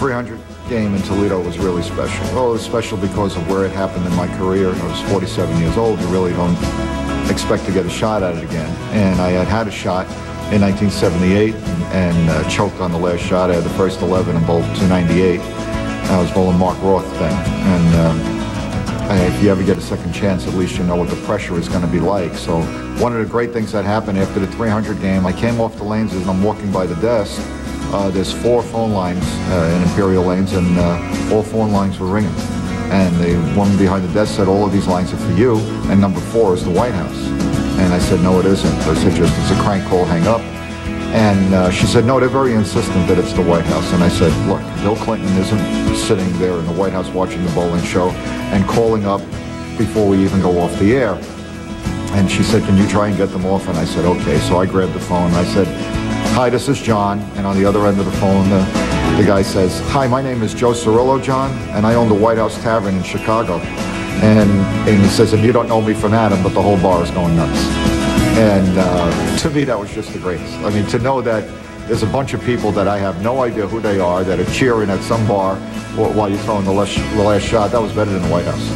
300 game in Toledo was really special. Well, it was special because of where it happened in my career. I was 47 years old. You really don't expect to get a shot at it again. And I had a shot in 1978 and choked on the last shot. I had the first 11 and bowled 298. I was bowling Mark Roth then. And if you ever get a second chance, at least you know what the pressure is going to be like. So one of the great things that happened after the 300 game, I came off the lanes and I'm walking by the desk. There's 4 phone lines in Imperial Lanes, and all phone lines were ringing. And the woman behind the desk said, all of these lines are for you, and number 4 is the White House. And I said, no, it isn't. I said, just it's a crank call, hang up. And she said, no, they're very insistent that it's the White House. And I said, look, Bill Clinton isn't sitting there in the White House watching the bowling show and calling up before we even go off the air. And she said, can you try and get them off? And I said, okay. So I grabbed the phone and I said, hi, this is John. And on the other end of the phone, the guy says, hi, my name is Joe Cirillo, John, and I own the White House Tavern in Chicago. And he says, and you don't know me from Adam, but the whole bar is going nuts. And to me, that was just the greatest. I mean, to know that there's a bunch of people that I have no idea who they are that are cheering at some bar while you're throwing the last shot, that was better than the White House.